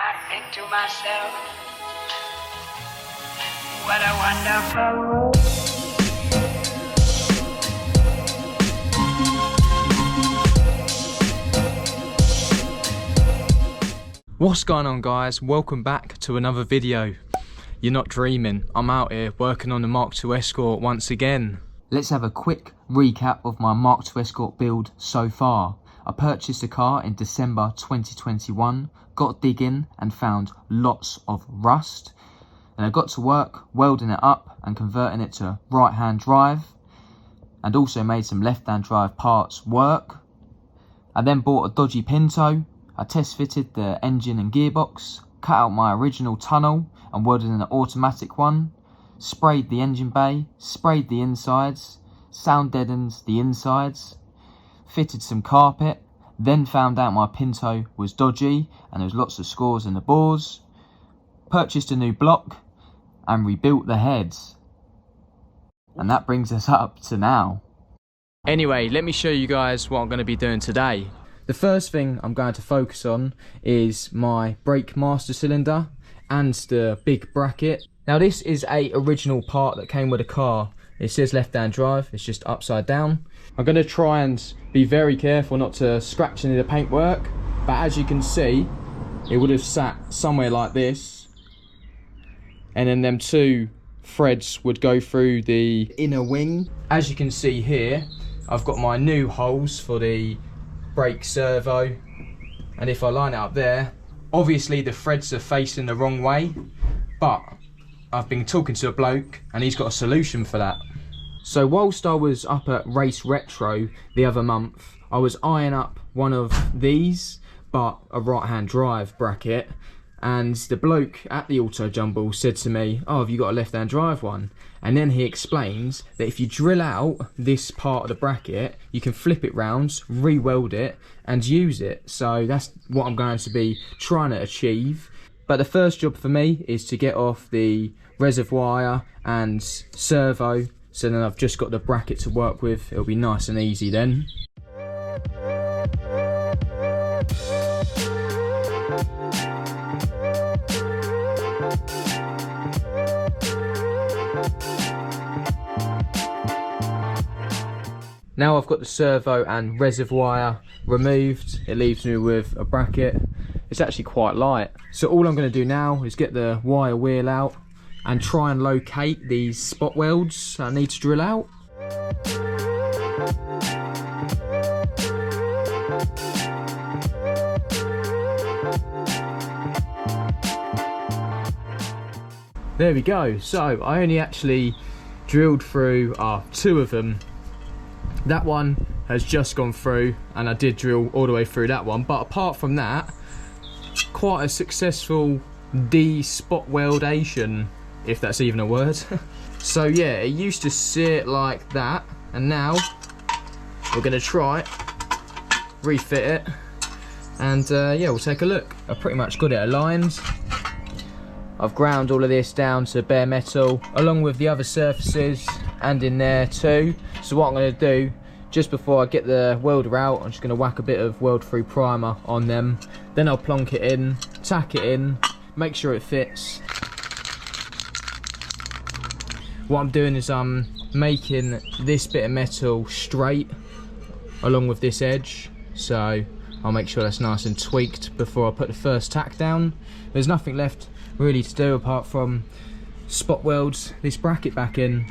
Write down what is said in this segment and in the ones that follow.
I think to myself, what a wonderful world. What's going on, guys? Welcome back to another video. You're not dreaming, I'm out here working on the Mk2 Escort once again. Let's have a quick recap of my Mk2 Escort build so far. I purchased the car in December 2021, got digging and found lots of rust. And I got to work welding it up and converting it to right hand drive, and also made some left hand drive parts work. I then bought a dodgy Pinto. I test fitted the engine and gearbox, cut out my original tunnel and welded in an automatic one, sprayed the engine bay, sprayed the insides, sound deadened the insides, fitted some carpet, then found out my Pinto was dodgy and there was lots of scores in the bores, purchased a new block and rebuilt the heads. And that brings us up to now. Anyway, let me show you guys what I'm going to be doing today. The first thing I'm going to focus on is my brake master cylinder and the big bracket. Now this is a original part that came with the car. It says left hand drive, it's just upside down. I'm going to try and be very careful not to scratch any of the paintwork, but as you can see, it would have sat somewhere like this, and then them two threads would go through the inner wing. As you can see here, I've got my new holes for the brake servo, and if I line it up there, obviously the threads are facing the wrong way, but I've been talking to a bloke and he's got a solution for that. So whilst I was up at Race Retro the other month, I was eyeing up one of these, but a right hand drive bracket, and the bloke at the Auto Jumble said to me, "Oh, have you got a left hand drive one?" And then he explains that if you drill out this part of the bracket, you can flip it round, re-weld it and use it. So that's what I'm going to be trying to achieve. But the first job for me is to get off the reservoir and servo, so then I've just got the bracket to work with. It'll be nice and easy then. Now I've got the servo and reservoir removed, it leaves me with a bracket. It's actually quite light. So all I'm going to do now is get the wire wheel out and try and locate these spot welds I need to drill out. There we go. So I only actually drilled through two of them. That one has just gone through, and I did drill all the way through that one, but apart from that, quite a successful de-spot weldation, if that's even a word. So yeah, it used to sit like that, and now we're going to try it, refit it, and yeah, we'll take a look. I've pretty much got it aligned. I've ground all of this down to bare metal, along with the other surfaces and in there too. So what I'm going to do, just before I get the welder out, I'm just going to whack a bit of weld-free primer on them. Then I'll plonk it in, tack it in, make sure it fits. What I'm doing is I'm making this bit of metal straight along with this edge. So I'll make sure that's nice and tweaked before I put the first tack down. There's nothing left really to do apart from spot weld this bracket back in.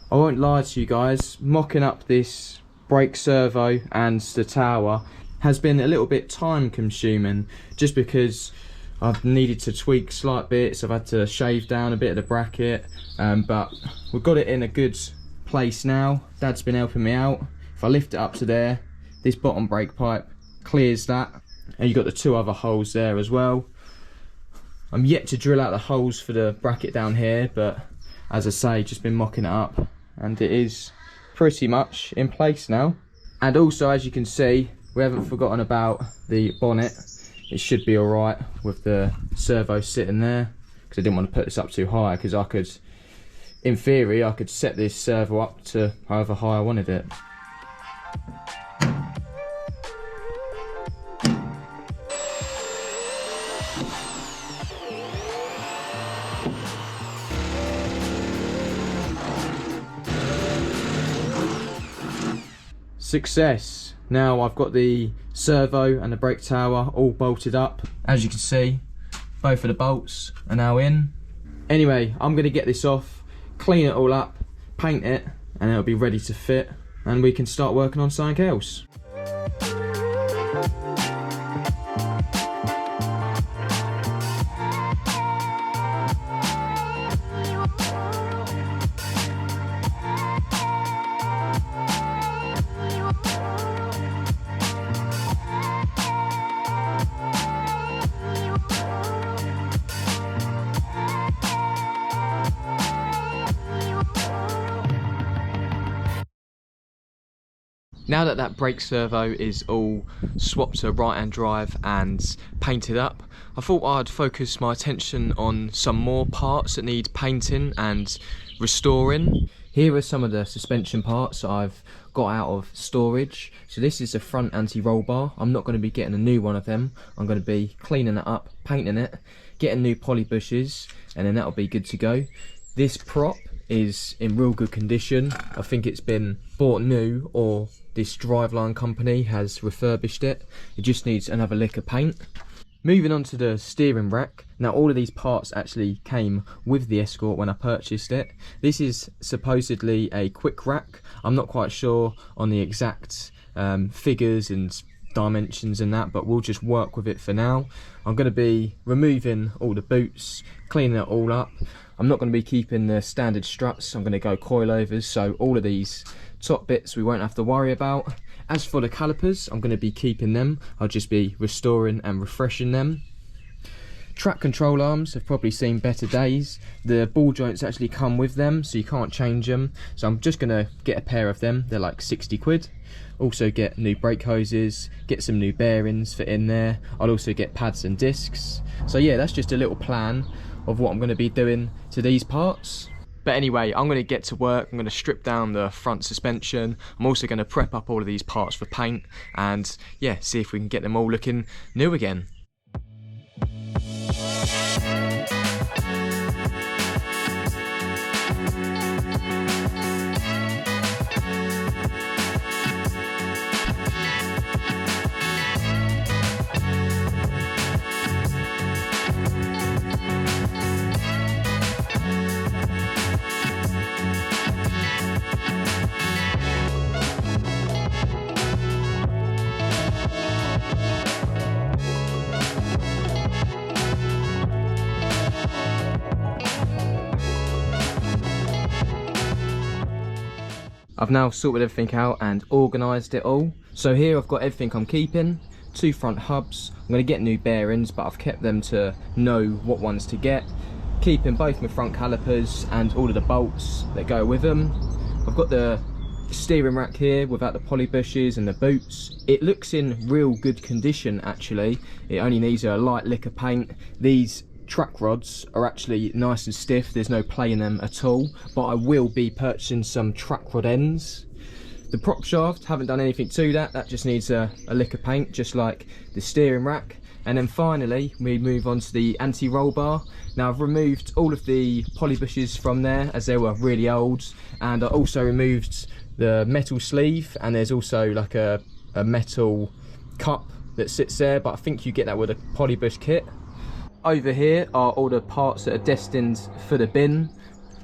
I won't lie to you guys, mocking up this brake servo and the tower has been a little bit time consuming, just because I've needed to tweak slight bits. I've had to shave down a bit of the bracket, but we've got it in a good place now. Dad's been helping me out. If I lift it up to there, this bottom brake pipe clears that, and you've got the two other holes there as well. I'm yet to drill out the holes for the bracket down here, but as I say, just been mocking it up and it is pretty much in place now. And also, as you can see, we haven't forgotten about the bonnet. It should be alright with the servo sitting there, because I didn't want to put this up too high, because I could, in theory, I could set this servo up to however high I wanted it. Success! Now I've got the servo and the brake tower all bolted up. As you can see, both of the bolts are now in. Anyway, I'm going to get this off, clean it all up, paint it, and it'll be ready to fit, and we can start working on something else. Now that that brake servo is all swapped to right-hand drive and painted up, I thought I'd focus my attention on some more parts that need painting and restoring. Here are some of the suspension parts I've got out of storage. So this is the front anti-roll bar. I'm not going to be getting a new one of them. I'm going to be cleaning it up, painting it, getting new poly bushes, and then that'll be good to go. This prop is in real good condition. I think it's been bought new, or this driveline company has refurbished it. It just needs another lick of paint. Moving on to the steering rack. Now all of these parts actually came with the Escort when I purchased it. This is supposedly a quick rack. I'm not quite sure on the exact figures and dimensions and that, but we'll just work with it for now. I'm going to be removing all the boots, cleaning it all up. I'm not going to be keeping the standard struts. I'm going to go coilovers, so all of these top bits we won't have to worry about. As for the calipers, I'm going to be keeping them. I'll just be restoring and refreshing them. Track control arms have probably seen better days. The ball joints actually come with them, so you can't change them. So I'm just going to get a pair of them. They're like 60 quid. Also get new brake hoses, get some new bearings for in there. I'll also get pads and discs. So yeah, that's just a little plan of what I'm going to be doing to these parts. But anyway, I'm going to get to work. I'm going to strip down the front suspension. I'm also going to prep up all of these parts for paint, and yeah, see if we can get them all looking new again. I've now sorted everything out and organised it all. So here I've got everything I'm keeping. 2 front hubs. I'm going to get new bearings, but I've kept them to know what ones to get. Keeping both my front calipers and all of the bolts that go with them. I've got the steering rack here without the poly bushes and the boots. It looks in real good condition actually. It only needs a light lick of paint. These track rods are actually nice and stiff. There's no play in them at all, but I will be purchasing some track rod ends. The prop shaft, haven't done anything to that. That just needs a lick of paint, just like the steering rack. And then finally we move on to the anti-roll bar. Now I've removed all of the poly bushes from there as they were really old, and I also removed the metal sleeve, and there's also like a metal cup that sits there, but I think you get that with a poly bush kit. Over here are all the parts that are destined for the bin.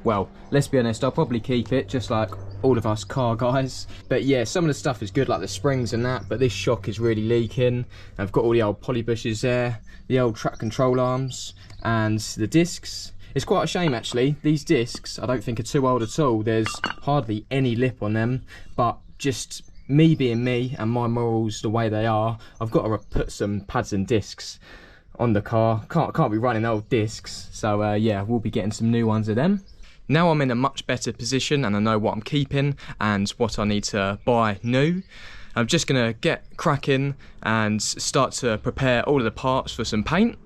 Well, let's be honest, I'll probably keep it, just like all of us car guys. But yeah, some of the stuff is good, like the springs and that, but this shock is really leaking. I've got all the old poly bushes there, the old track control arms, and the discs. It's quite a shame actually, these discs I don't think are too old at all. There's hardly any lip on them, but just me being me and my morals the way they are, I've got to put some pads and discs on the car. Can't be running old discs, so yeah, we'll be getting some new ones of them. Now I'm in a much better position and I know what I'm keeping and what I need to buy new. I'm just gonna get cracking and start to prepare all of the parts for some paint.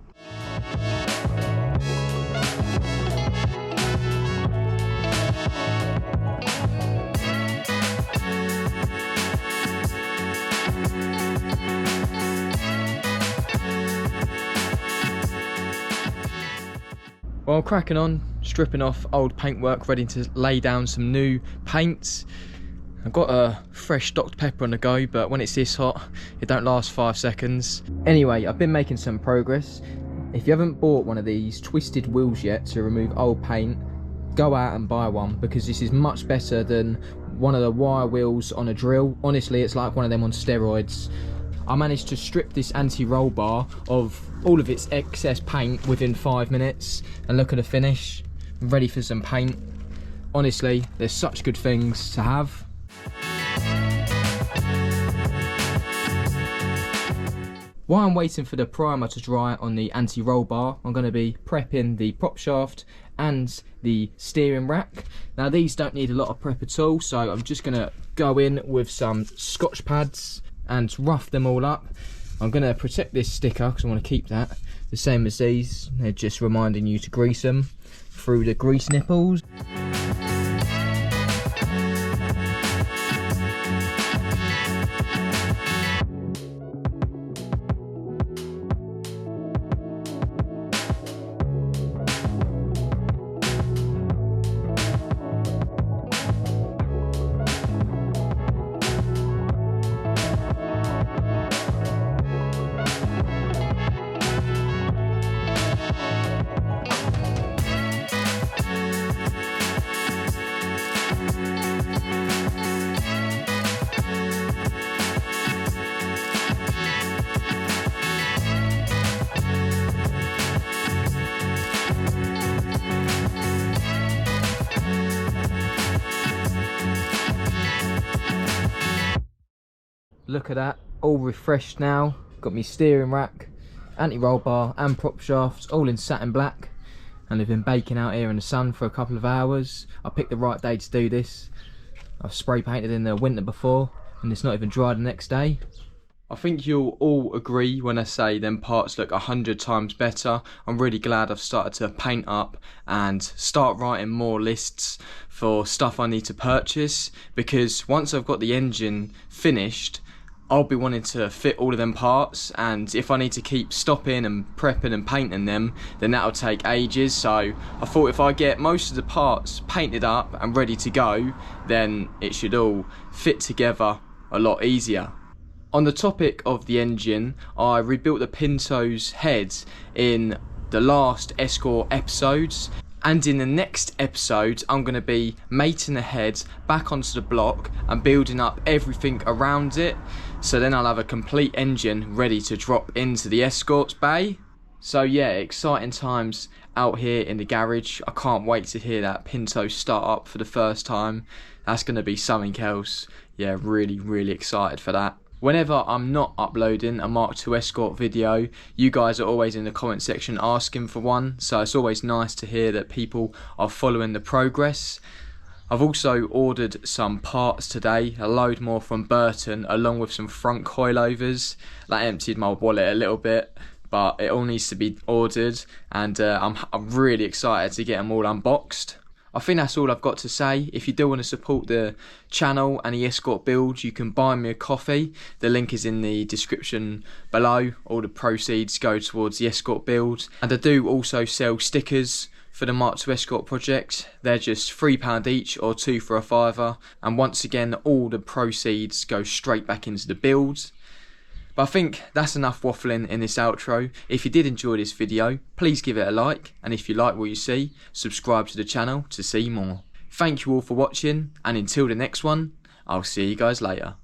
Well, cracking on, stripping off old paintwork, ready to lay down some new paints. I've got a fresh Dr. Pepper on the go, but when it's this hot, it don't last 5 seconds. Anyway, I've been making some progress. If you haven't bought one of these twisted wheels yet to remove old paint, go out and buy one, because this is much better than one of the wire wheels on a drill. Honestly, it's like one of them on steroids. I managed to strip this anti-roll bar of all of its excess paint within 5 minutes, and look at the finish, ready for some paint. Honestly, there's such good things to have. While I'm waiting for the primer to dry on the anti-roll bar, I'm going to be prepping the prop shaft and the steering rack. Now these don't need a lot of prep at all, so I'm just going to go in with some Scotch pads and rough them all up. I'm going to protect this sticker because I want to keep that the same as these. They're just reminding you to grease them through the grease nipples. Look at that, all refreshed now. Got me steering rack, anti-roll bar and prop shafts all in satin black, and they've been baking out here in the sun for a couple of hours. I picked the right day to do this. I've spray painted in the winter before and it's not even dry the next day. I think you'll all agree when I say them parts look 100 times better. I'm really glad I've started to paint up and start writing more lists for stuff I need to purchase, because once I've got the engine finished, I'll be wanting to fit all of them parts, and if I need to keep stopping and prepping and painting them, then that'll take ages. So I thought if I get most of the parts painted up and ready to go, then it should all fit together a lot easier. On the topic of the engine, I rebuilt the Pinto's head in the last Escort episodes, and in the next episode I'm going to be mating the head back onto the block and building up everything around it, so then I'll have a complete engine ready to drop into the Escort's bay. So yeah, exciting times out here in the garage. I can't wait to hear that Pinto start up for the first time. That's going to be something else. Yeah, really excited for that. Whenever I'm not uploading a Mk2 Escort video, you guys are always in the comment section asking for one, so it's always nice to hear that people are following the progress. I've also ordered some parts today, a load more from Burton, along with some front coilovers. That emptied my wallet a little bit, but it all needs to be ordered, and I'm really excited to get them all unboxed. I think that's all I've got to say. If you do want to support the channel and the Escort build, you can buy me a coffee. The link is in the description below. All the proceeds go towards the Escort build. And I do also sell stickers for the Mk2 Escort project. They're just £3 each or 2 for a £5. And once again, all the proceeds go straight back into the build. But I think that's enough waffling in this outro. If you did enjoy this video, please give it a like, and if you like what you see, subscribe to the channel to see more. Thank you all for watching, and until the next one, I'll see you guys later.